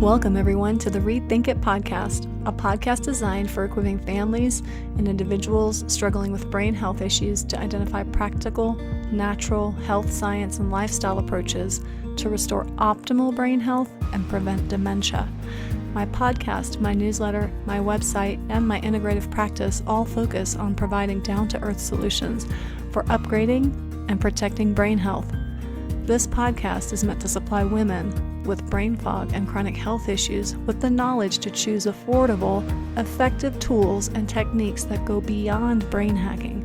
Welcome, everyone, to the ReThink It podcast, a podcast designed for equipping families and individuals struggling with brain health issues to identify practical, natural health science and lifestyle approaches to restore optimal brain health and prevent dementia. My podcast, my newsletter, my website, and my integrative practice all focus on providing down-to-earth solutions for upgrading and protecting brain health. This podcast is meant to supply women with brain fog and chronic health issues with the knowledge to choose affordable, effective tools and techniques that go beyond brain hacking.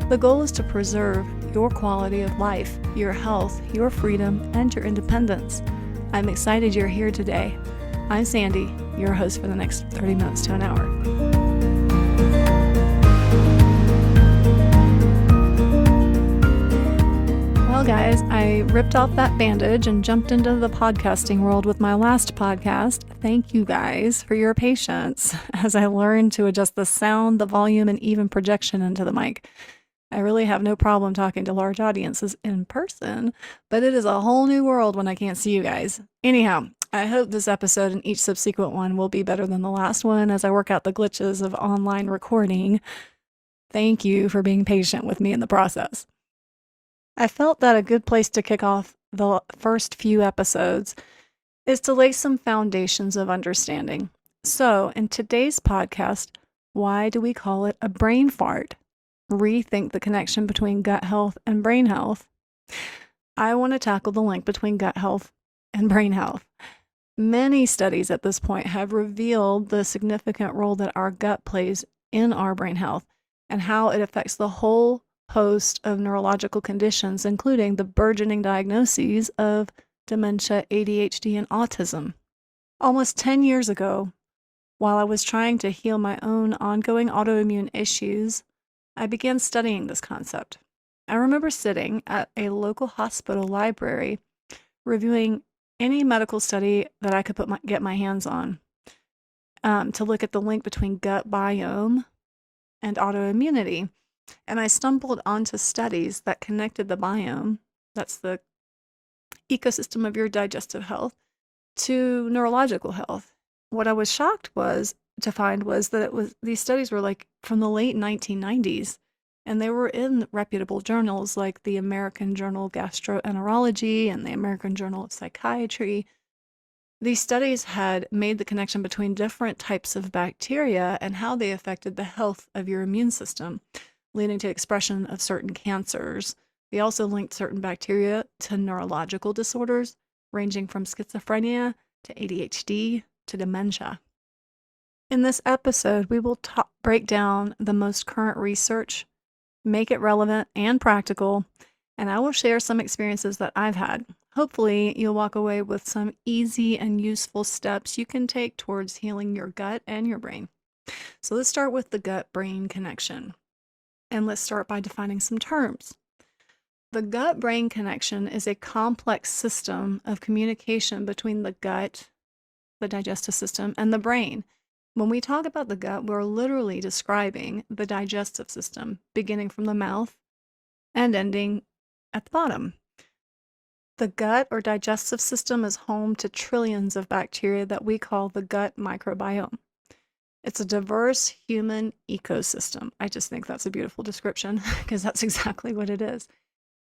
The goal is to preserve your quality of life, your health, your freedom, and your independence. I'm excited you're here today. I'm Sandy, your host for the next 30 minutes to an hour. Well, guys, I ripped off that bandage and jumped into the podcasting world with my last podcast. Thank you guys for your patience as I learned to adjust the sound, the volume, and even projection into the mic. I really have no problem talking to large audiences in person, but it is a whole new world when I can't see you guys. Anyhow, I hope this episode and each subsequent one will be better than the last one as I work out the glitches of online recording. Thank you for being patient with me in the process. I felt that a good place to kick off the first few episodes is to lay some foundations of understanding. So, in today's podcast, why do we call it a brain fart? Rethink the connection between gut health and brain health. I want to tackle the link between gut health and brain health. Many studies at this point have revealed the significant role that our gut plays in our brain health and how it affects the whole host of neurological conditions, including the burgeoning diagnoses of dementia, ADHD, and autism. Almost 10 years ago, while I was trying to heal my own ongoing autoimmune issues, I began studying this concept. I remember sitting at a local hospital library reviewing any medical study that I could get my hands on to look at the link between gut biome and autoimmunity. And I stumbled onto studies that connected the biome, that's the ecosystem of your digestive health, to neurological health. What I was shocked to find was that these studies were like from the late 1990s, and they were in reputable journals like the American Journal of Gastroenterology and the American Journal of Psychiatry. These studies had made the connection between different types of bacteria and how they affected the health of your immune system, leading to expression of certain cancers. They also linked certain bacteria to neurological disorders, ranging from schizophrenia to ADHD to dementia. In this episode, we will break down the most current research, make it relevant and practical, and I will share some experiences that I've had. Hopefully, you'll walk away with some easy and useful steps you can take towards healing your gut and your brain. So let's start with the gut-brain connection. And let's start by defining some terms. The gut-brain connection is a complex system of communication between the gut, the digestive system, and the brain. When we talk about the gut, we're literally describing the digestive system, beginning from the mouth and ending at the bottom. The gut or digestive system is home to trillions of bacteria that we call the gut microbiome. It's a diverse human ecosystem. I just think that's a beautiful description because that's exactly what it is.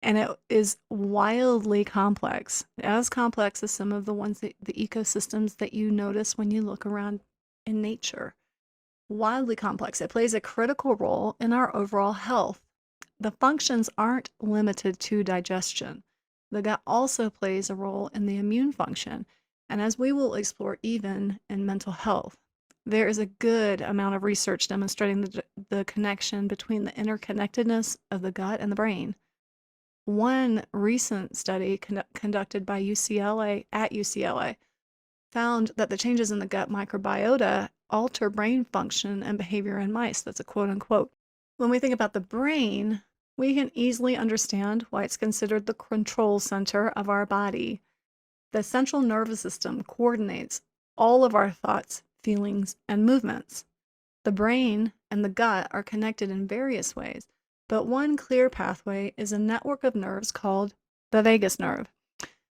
And it is wildly complex, as complex as some of the ecosystems that you notice when you look around in nature. Wildly complex. It plays a critical role in our overall health. The functions aren't limited to digestion. The gut also plays a role in the immune function, and as we will explore, even in mental health. There is a good amount of research demonstrating the connection between the interconnectedness of the gut and the brain. One recent study conducted by UCLA found that the changes in the gut microbiota alter brain function and behavior in mice. That's a quote unquote. When we think about the brain, we can easily understand why it's considered the control center of our body. The central nervous system coordinates all of our thoughts, feelings, and movements. The brain and the gut are connected in various ways, but one clear pathway is a network of nerves called the vagus nerve.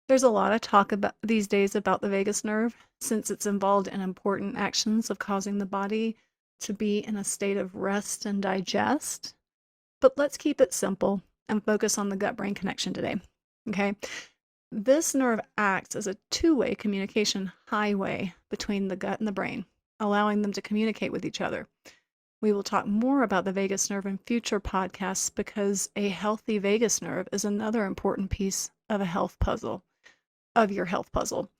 There's a lot of talk about these days about the vagus nerve since it's involved in important actions of causing the body to be in a state of rest and digest. But let's keep it simple and focus on the gut-brain connection today. Okay? This nerve acts as a two-way communication highway between the gut and the brain, allowing them to communicate with each other. We will talk more about the vagus nerve in future podcasts because a healthy vagus nerve is another important piece of your health puzzle.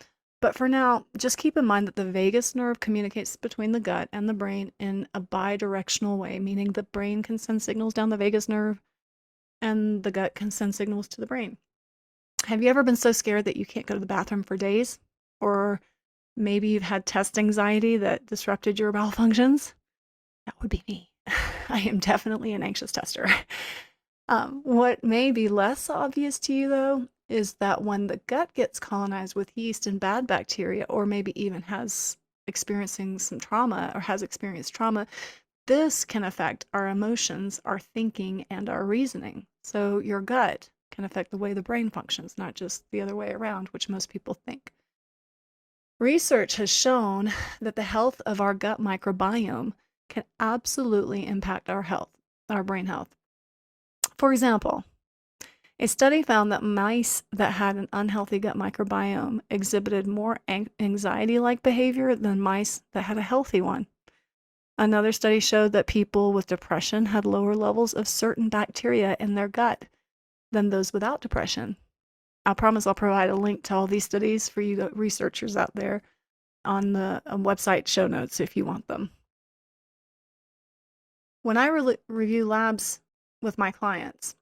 But for now, just keep in mind that the vagus nerve communicates between the gut and the brain in a bidirectional way, meaning the brain can send signals down the vagus nerve and the gut can send signals to the brain. Have you ever been so scared that you can't go to the bathroom for days? Or maybe you've had test anxiety that disrupted your bowel functions? That would be me. I am definitely an anxious tester. What may be less obvious to you, though, is that when the gut gets colonized with yeast and bad bacteria, or maybe even has experiencing some trauma or has experienced trauma, this can affect our emotions, our thinking, and our reasoning. So your gut can affect the way the brain functions, not just the other way around, which most people think. Research has shown that the health of our gut microbiome can absolutely impact our health, our brain health. For example, a study found that mice that had an unhealthy gut microbiome exhibited more anxiety-like behavior than mice that had a healthy one. Another study showed that people with depression had lower levels of certain bacteria in their gut than those without depression. I promise I'll provide a link to all these studies for you researchers out there on the website show notes if you want them. When I review labs with my clients,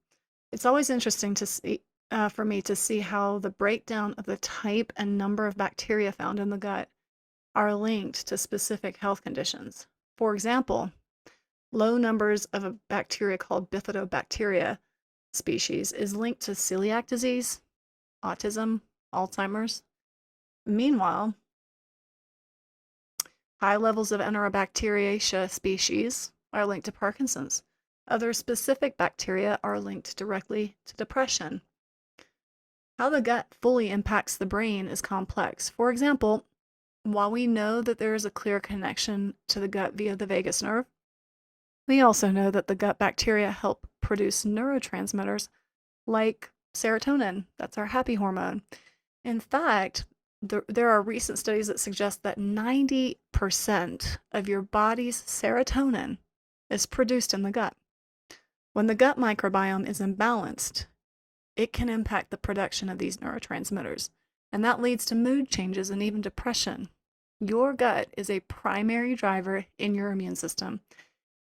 it's always interesting to see, for me to see how the breakdown of the type and number of bacteria found in the gut are linked to specific health conditions. For example, low numbers of a bacteria called bifidobacteria species is linked to celiac disease, autism, Alzheimer's. Meanwhile, high levels of Enterobacteriaceae species are linked to Parkinson's. Other specific bacteria are linked directly to depression. How the gut fully impacts the brain is complex. For example, while we know that there is a clear connection to the gut via the vagus nerve, we also know that the gut bacteria help produce neurotransmitters like serotonin. That's our happy hormone. In fact, there are recent studies that suggest that 90% of your body's serotonin is produced in the gut. When the gut microbiome is imbalanced, it can impact the production of these neurotransmitters, and that leads to mood changes and even depression. Your gut is a primary driver in your immune system.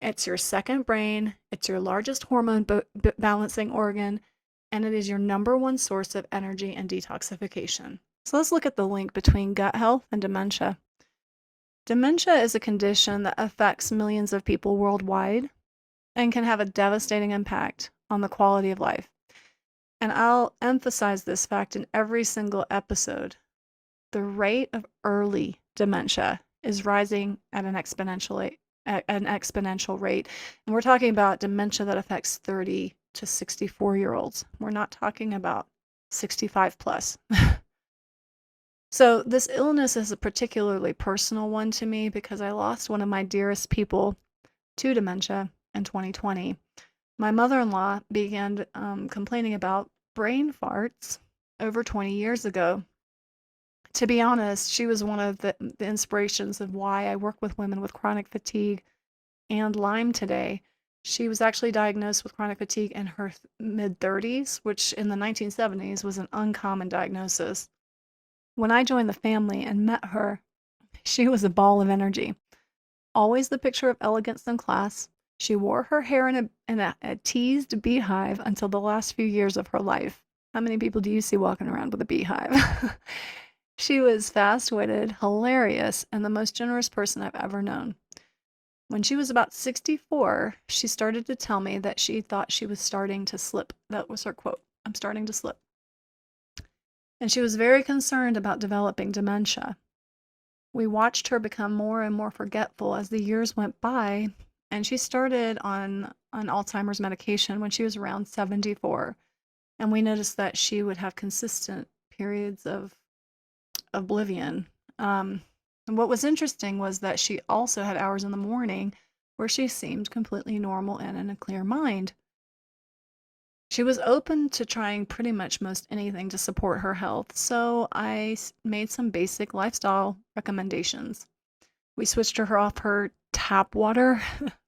It's your second brain, it's your largest hormone balancing organ, and it is your number one source of energy and detoxification. So let's look at the link between gut health and dementia. Dementia is a condition that affects millions of people worldwide and can have a devastating impact on the quality of life. And I'll emphasize this fact in every single episode. The rate of early dementia is rising at an exponential rate. And we're talking about dementia that affects 30 to 64-year-olds. We're not talking about 65 plus. So this illness is a particularly personal one to me because I lost one of my dearest people to dementia in 2020. My mother-in-law began complaining about brain farts over 20 years ago. To be honest, she was one of the inspirations of why I work with women with chronic fatigue and Lyme today. She was actually diagnosed with chronic fatigue in her mid-30s, which in the 1970s was an uncommon diagnosis. When I joined the family and met her, she was a ball of energy. Always the picture of elegance and class. She wore her hair in a teased beehive until the last few years of her life. How many people do you see walking around with a beehive? She was fast-witted, hilarious, and the most generous person I've ever known. When she was about 64, she started to tell me that she thought she was starting to slip. That was her quote, "I'm starting to slip." And she was very concerned about developing dementia. We watched her become more and more forgetful as the years went by, and she started on Alzheimer's medication when she was around 74. And we noticed that she would have consistent periods of oblivion. And what was interesting was that she also had hours in the morning where she seemed completely normal and in a clear mind. She was open to trying pretty much most anything to support her health, so I made some basic lifestyle recommendations. We switched her off her tap water,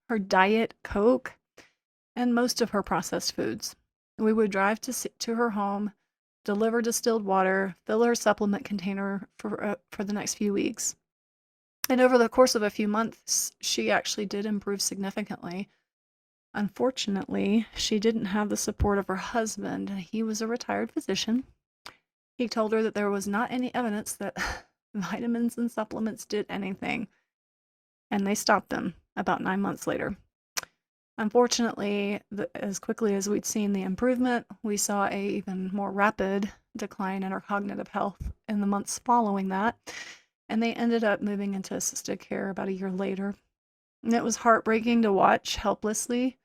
her Diet Coke, and most of her processed foods. We would drive to her home, deliver distilled water, fill her supplement container for the next few weeks. And over the course of a few months, she actually did improve significantly. Unfortunately, she didn't have the support of her husband. He was a retired physician. He told her that there was not any evidence that vitamins and supplements did anything, and they stopped them about 9 months later. Unfortunately, as quickly as we'd seen the improvement, we saw a even more rapid decline in her cognitive health in the months following that, and they ended up moving into assisted care about a year later. And it was heartbreaking to watch helplessly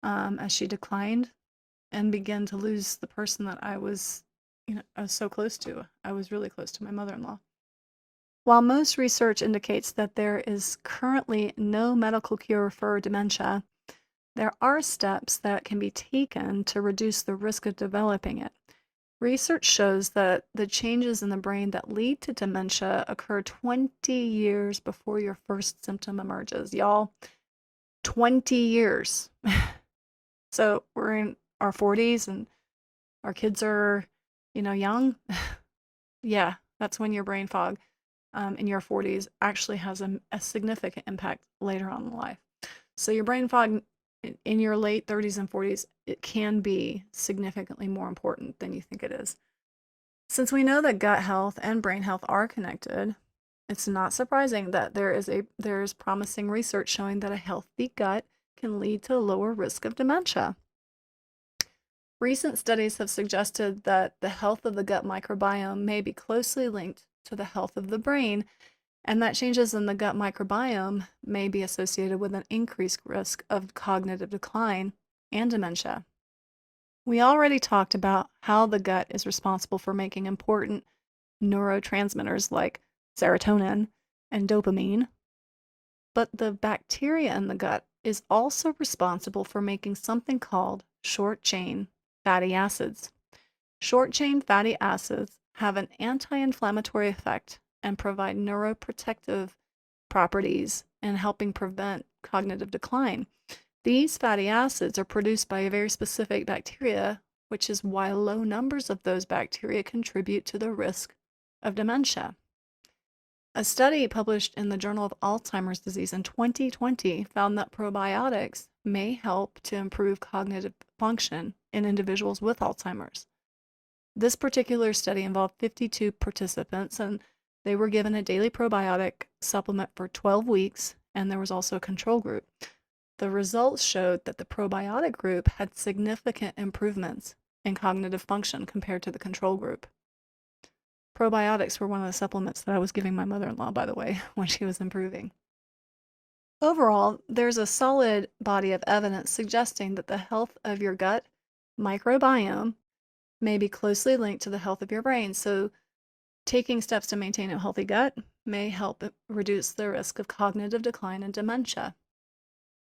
as she declined and began to lose the person that I was so close to. I was really close to my mother-in-law. While most research indicates that there is currently no medical cure for dementia, there are steps that can be taken to reduce the risk of developing it. Research shows that the changes in the brain that lead to dementia occur 20 years before your first symptom emerges. Y'all, 20 years. So we're in our 40s and our kids are, young. Yeah, that's when your brain fog in your 40s actually has a significant impact later on in life. So your brain fog in your late 30s and 40s, it can be significantly more important than you think it is. Since we know that gut health and brain health are connected, it's not surprising that there's promising research showing that a healthy gut can lead to a lower risk of dementia. Recent studies have suggested that the health of the gut microbiome may be closely linked to the health of the brain, and that changes in the gut microbiome may be associated with an increased risk of cognitive decline and dementia. We already talked about how the gut is responsible for making important neurotransmitters like serotonin and dopamine, but the bacteria in the gut is also responsible for making something called short-chain fatty acids. Short-chain fatty acids have an anti-inflammatory effect and provide neuroprotective properties in helping prevent cognitive decline. These fatty acids are produced by a very specific bacteria, which is why low numbers of those bacteria contribute to the risk of dementia. A study published in the Journal of Alzheimer's Disease in 2020 found that probiotics may help to improve cognitive function in individuals with Alzheimer's. This particular study involved 52 participants, and they were given a daily probiotic supplement for 12 weeks, and there was also a control group. The results showed that the probiotic group had significant improvements in cognitive function compared to the control group. Probiotics were one of the supplements that I was giving my mother-in-law, by the way, when she was improving. Overall, there's a solid body of evidence suggesting that the health of your gut microbiome may be closely linked to the health of your brain. So taking steps to maintain a healthy gut may help reduce the risk of cognitive decline and dementia.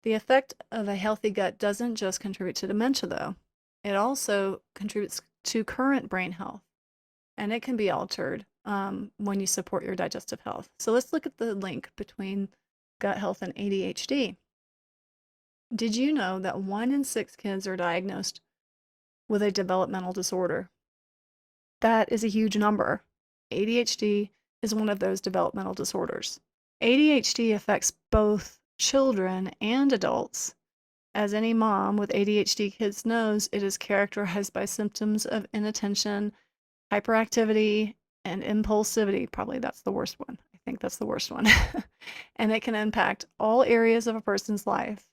The effect of a healthy gut doesn't just contribute to dementia, though. It also contributes to current brain health, and it can be altered when you support your digestive health. So let's look at the link between gut health and ADHD. Did you know that 1 in 6 kids are diagnosed with a developmental disorder? That is a huge number. ADHD is one of those developmental disorders. ADHD affects both children and adults. As any mom with ADHD kids knows, it is characterized by symptoms of inattention, hyperactivity, and impulsivity. Probably that's the worst one. I think that's the worst one. And it can impact all areas of a person's life.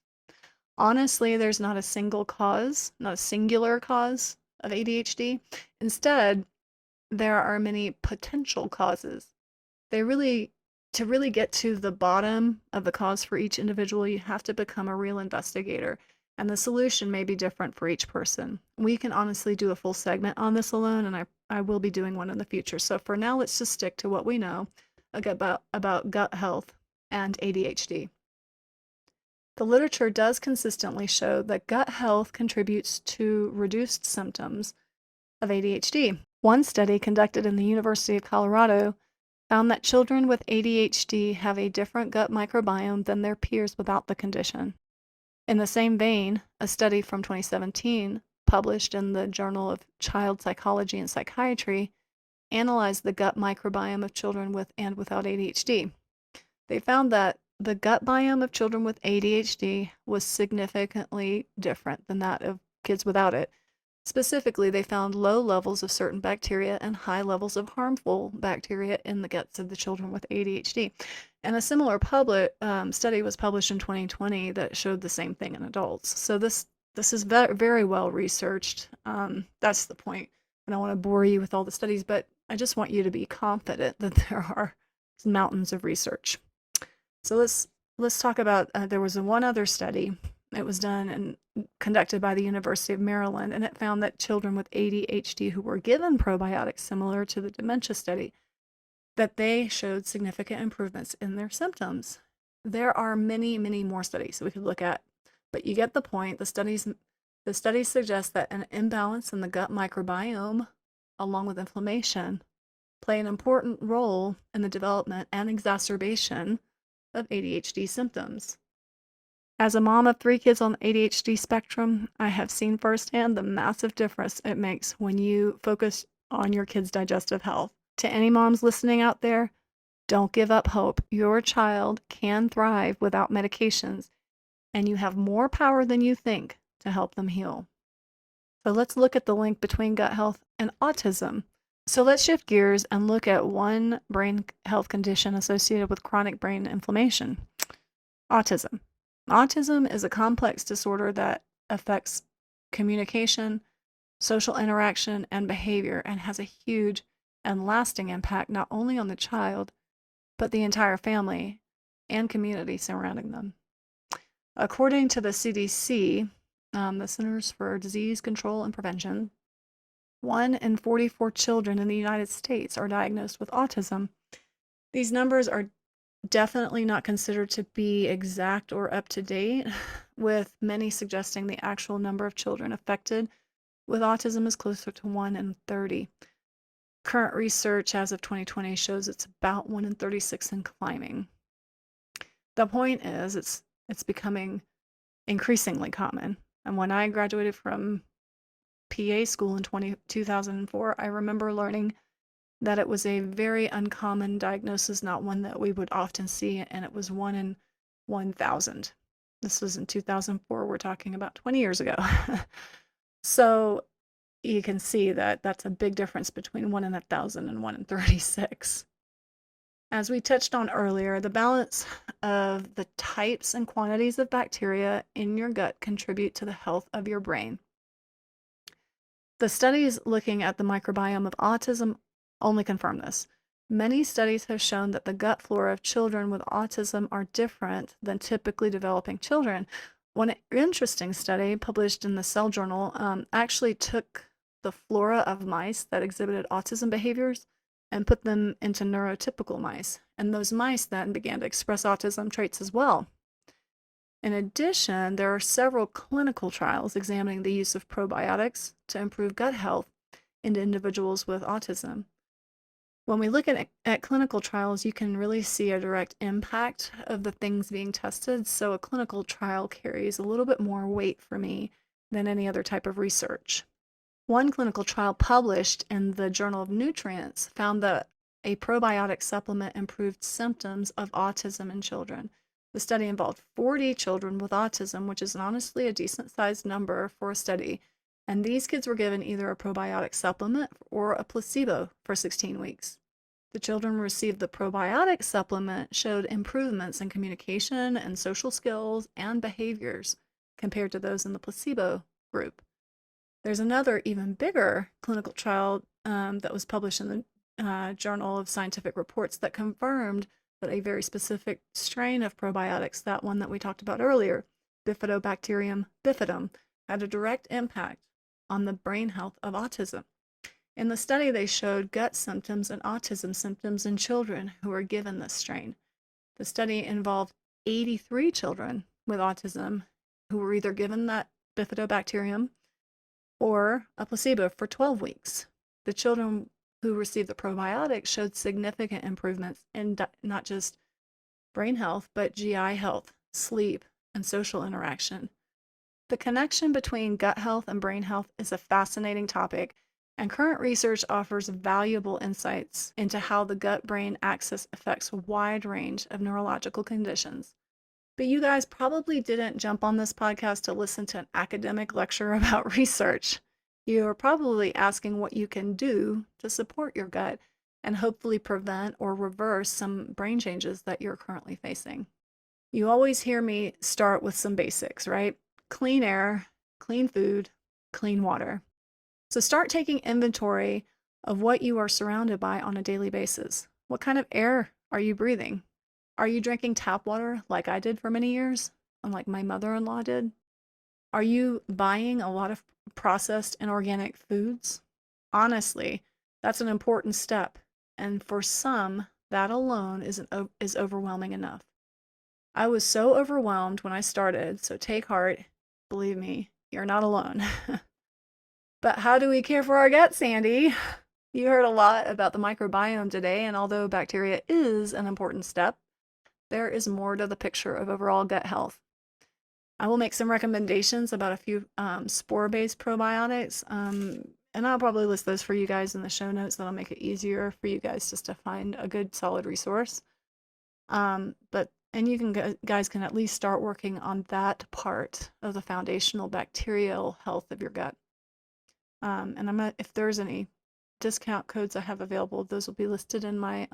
Honestly, there's not a single cause, not a singular cause of ADHD. Instead, there are many potential causes. To really get to the bottom of the cause for each individual, you have to become a real investigator. And the solution may be different for each person. We can honestly do a full segment on this alone, and I will be doing one in the future. So for now, let's just stick to what we know about gut health and ADHD. The literature does consistently show that gut health contributes to reduced symptoms of ADHD. One study conducted in the University of Colorado found that children with ADHD have a different gut microbiome than their peers without the condition. In the same vein, a study from 2017, published in the Journal of Child Psychology and Psychiatry, analyzed the gut microbiome of children with and without ADHD. They found that the gut biome of children with ADHD was significantly different than that of kids without it. Specifically, they found low levels of certain bacteria and high levels of harmful bacteria in the guts of the children with ADHD. And a similar study was published in 2020 that showed the same thing in adults. So this is very well researched. That's the point. I don't want to bore you with all the studies, but I just want you to be confident that there are mountains of research. So let's talk about, there was one other study. It was done and conducted by the University of Maryland, and it found that children with ADHD who were given probiotics, similar to the dementia study, that they showed significant improvements in their symptoms. There are many, many more studies we could look at, but you get the point. The studies suggest that an imbalance in the gut microbiome, along with inflammation, play an important role in the development and exacerbation of ADHD symptoms. As a mom of 3 kids on the ADHD spectrum, I have seen firsthand the massive difference it makes when you focus on your kids' digestive health. To any moms listening out there, don't give up hope. Your child can thrive without medications, and you have more power than you think to help them heal. So let's look at the link between gut health and autism. So let's shift gears and look at one brain health condition associated with chronic brain inflammation: autism. Autism is a complex disorder that affects communication, social interaction, and behavior, and has a huge and lasting impact not only on the child, but the entire family and community surrounding them. According to the CDC, the Centers for Disease Control and Prevention, 1 in 44 children in the United States are diagnosed with autism. These numbers are definitely not considered to be exact or up to date, with many suggesting the actual number of children affected with autism is closer to 1 in 30. Current research as of 2020 shows it's about 1 in 36 and climbing. The point is, it's becoming increasingly common. And when I graduated from PA school in 2004, I remember learning that it was a very uncommon diagnosis, not one that we would often see, and it was 1 in 1,000. This was in 2004. We're talking about 20 years ago. So you can see that that's a big difference between 1 in 1,000 and 1 in 36. As we touched on earlier, the balance of the types and quantities of bacteria in your gut contribute to the health of your brain. The studies looking at the microbiome of autism only confirm this. Many studies have shown that the gut flora of children with autism are different than typically developing children. One interesting study published in the Cell Journal actually took the flora of mice that exhibited autism behaviors and put them into neurotypical mice. And those mice then began to express autism traits as well. In addition, there are several clinical trials examining the use of probiotics to improve gut health in individuals with autism. When we look at clinical trials, you can really see a direct impact of the things being tested. So a clinical trial carries a little bit more weight for me than any other type of research. One clinical trial published in the Journal of Nutrients found that a probiotic supplement improved symptoms of autism in children. The study involved 40 children with autism, which is honestly a decent-sized number for a study. And these kids were given either a probiotic supplement or a placebo for 16 weeks. The children received the probiotic supplement showed improvements in communication and social skills and behaviors compared to those in the placebo group. There's another even bigger clinical trial that was published in the Journal of Scientific Reports that confirmed that a very specific strain of probiotics, that one that we talked about earlier, Bifidobacterium bifidum had a direct impact on the brain health of autism. In the study, they showed gut symptoms and autism symptoms in children who were given this strain. The study involved 83 children with autism who were either given that bifidobacterium or a placebo for 12 weeks. The children who received the probiotic showed significant improvements in not just brain health, but GI health, sleep, and social interaction. The connection between gut health and brain health is a fascinating topic, and current research offers valuable insights into how the gut-brain axis affects a wide range of neurological conditions. But you guys probably didn't jump on this podcast to listen to an academic lecture about research. You are probably asking what you can do to support your gut and hopefully prevent or reverse some brain changes that you're currently facing. You always hear me start with some basics, right? Clean air, clean food, clean water. So start taking inventory of what you are surrounded by on a daily basis. What kind of air are you breathing? Are you drinking tap water like I did for many years and like my mother-in-law did? Are you buying a lot of processed and organic foods? Honestly, that's an important step. And for some, that alone is overwhelming enough. I was so overwhelmed when I started, so take heart. Believe me, you're not alone. But how do we care for our gut, Sandy? You heard a lot about the microbiome today, and although bacteria is an important step, there is more to the picture of overall gut health. I will make some recommendations about a few spore-based probiotics, and I'll probably list those for you guys in the show notes. That'll make it easier for you guys just to find a good, solid resource. And you guys can at least start working on that part of the foundational bacterial health of your gut. And if there's any discount codes I have available, those will be listed in my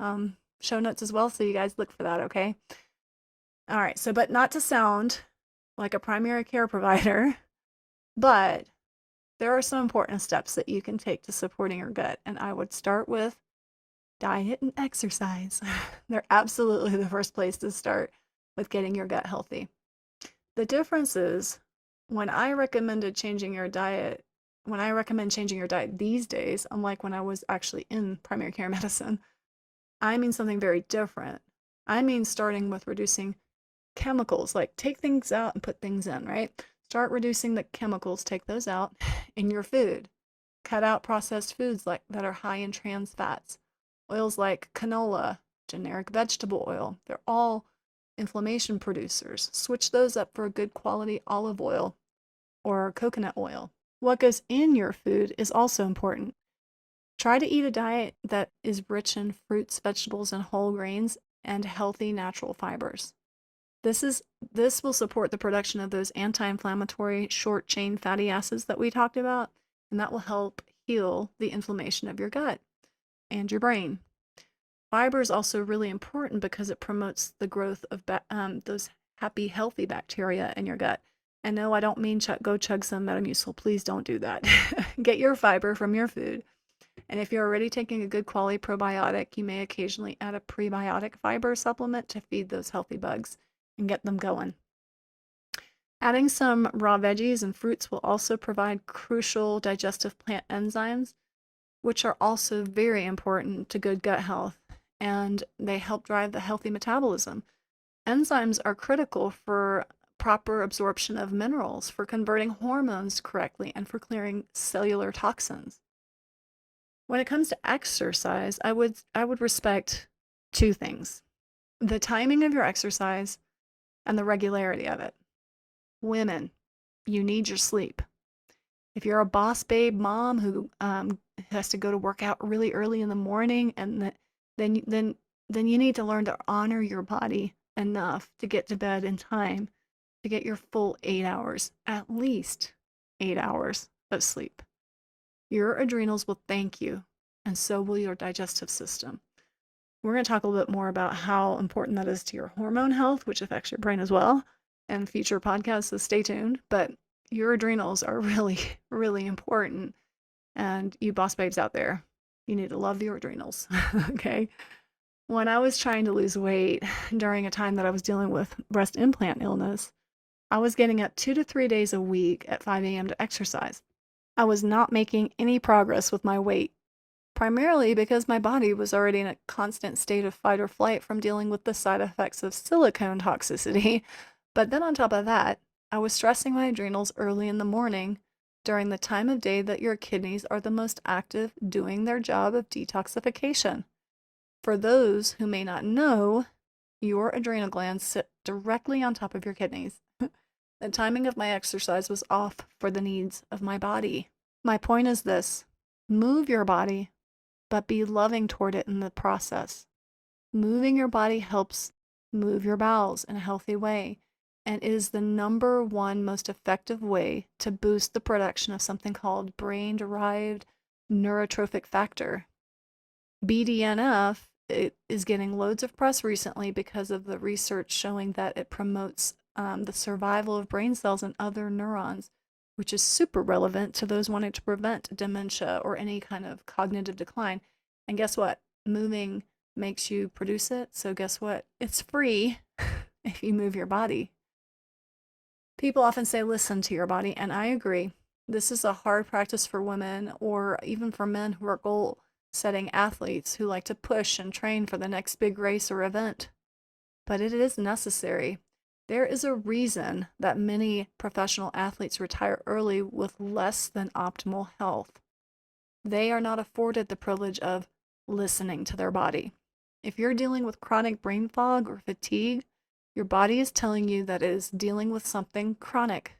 show notes as well, so you guys look for that, okay? All right, so but not to sound like a primary care provider, but there are some important steps that you can take to supporting your gut, and I would start with diet and exercise. They're absolutely the first place to start with getting your gut healthy. The difference is when I recommend changing your diet these days, unlike when I was actually in primary care medicine, I mean something very different. I mean starting with reducing chemicals, like take things out and put things in, right? Start reducing the chemicals, take those out in your food. Cut out processed foods that are high in trans fats. Oils like canola, generic vegetable oil, they're all inflammation producers. Switch those up for a good quality olive oil or coconut oil. What goes in your food is also important. Try to eat a diet that is rich in fruits, vegetables, and whole grains and healthy natural fibers. This will support the production of those anti-inflammatory short-chain fatty acids that we talked about, and that will help heal the inflammation of your gut and your brain. Fiber is also really important because it promotes the growth of those happy, healthy bacteria in your gut. And no, I don't mean go chug some Metamucil. Please don't do that. Get your fiber from your food. And if you're already taking a good quality probiotic, you may occasionally add a prebiotic fiber supplement to feed those healthy bugs and get them going. Adding some raw veggies and fruits will also provide crucial digestive plant enzymes, which are also very important to good gut health, and they help drive the healthy metabolism. Enzymes are critical for proper absorption of minerals, for converting hormones correctly, and for clearing cellular toxins. When it comes to exercise, I would respect two things: the timing of your exercise and the regularity of it. Women, you need your sleep. If you're a boss babe mom who has to go to work out really early in the morning, and then you need to learn to honor your body enough to get to bed in time to get your full 8 hours, at least 8 hours of sleep. Your adrenals will thank you, and so will your digestive system. We're going to talk a little bit more about how important that is to your hormone health, which affects your brain as well, in future podcasts, so stay tuned. But your adrenals are really, really important. And you boss babes out there, you need to love your adrenals, okay? When I was trying to lose weight during a time that I was dealing with breast implant illness, I was getting up 2 to 3 days a week at 5 a.m. to exercise. I was not making any progress with my weight, primarily because my body was already in a constant state of fight or flight from dealing with the side effects of silicone toxicity. But then on top of that, I was stressing my adrenals early in the morning during the time of day that your kidneys are the most active doing their job of detoxification. For those who may not know, your adrenal glands sit directly on top of your kidneys. The timing of my exercise was off for the needs of my body. My point is this: move your body, but be loving toward it in the process. Moving your body helps move your bowels in a healthy way, and is the number one most effective way to boost the production of something called brain-derived neurotrophic factor. BDNF is getting loads of press recently because of the research showing that it promotes the survival of brain cells and other neurons, which is super relevant to those wanting to prevent dementia or any kind of cognitive decline. And guess what? Moving makes you produce it. So guess what? It's free if you move your body. People often say, listen to your body, and I agree. This is a hard practice for women or even for men who are goal-setting athletes who like to push and train for the next big race or event. But it is necessary. There is a reason that many professional athletes retire early with less than optimal health. They are not afforded the privilege of listening to their body. If you're dealing with chronic brain fog or fatigue, your body is telling you that it is dealing with something chronic.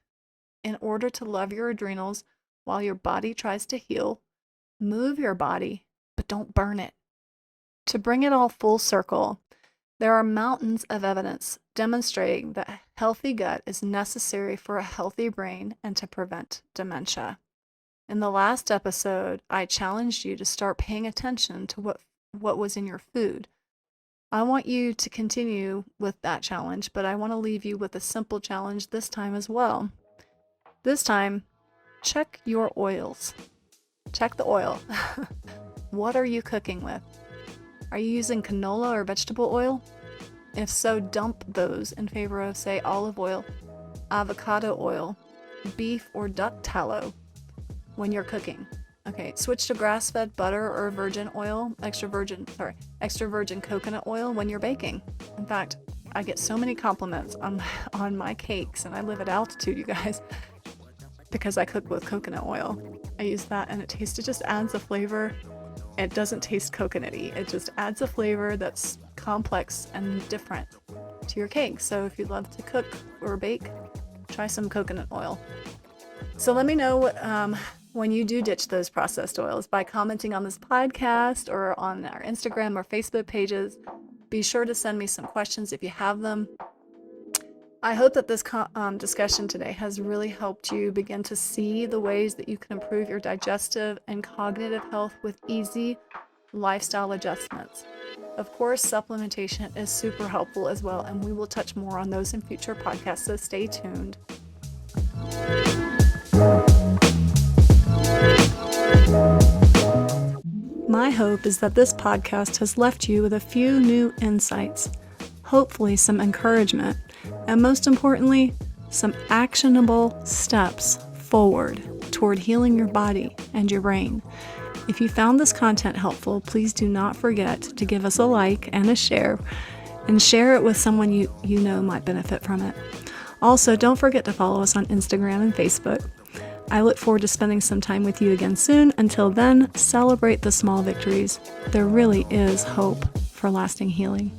In order to love your adrenals while your body tries to heal, move your body, but don't burn it. To bring it all full circle, there are mountains of evidence demonstrating that a healthy gut is necessary for a healthy brain and to prevent dementia. In the last episode, I challenged you to start paying attention to what was in your food. I want you to continue with that challenge, but I want to leave you with a simple challenge this time as well. This time, check your oils. Check the oil. What are you cooking with? Are you using canola or vegetable oil? If so, dump those in favor of, say, olive oil, avocado oil, beef or duck tallow when you're cooking. Okay, switch to grass-fed butter or virgin oil, extra virgin coconut oil when you're baking. In fact, I get so many compliments on my cakes, and I live at altitude, you guys, because I cook with coconut oil. I use that and it just adds a flavor. It doesn't taste coconutty. It just adds a flavor that's complex and different to your cake. So if you love to cook or bake, try some coconut oil. So let me know when you do ditch those processed oils by commenting on this podcast or on our Instagram or Facebook pages. Be sure to send me some questions if you have them. I hope that this discussion today has really helped you begin to see the ways that you can improve your digestive and cognitive health with easy lifestyle adjustments. Of course, supplementation is super helpful as well, and we will touch more on those in future podcasts, so stay tuned. My hope is that this podcast has left you with a few new insights, hopefully some encouragement, and most importantly, some actionable steps forward toward healing your body and your brain. If you found this content helpful, please do not forget to give us a like and a share, and share it with someone you know might benefit from it. Also, don't forget to follow us on Instagram and Facebook. I look forward to spending some time with you again soon. Until then, celebrate the small victories. There really is hope for lasting healing.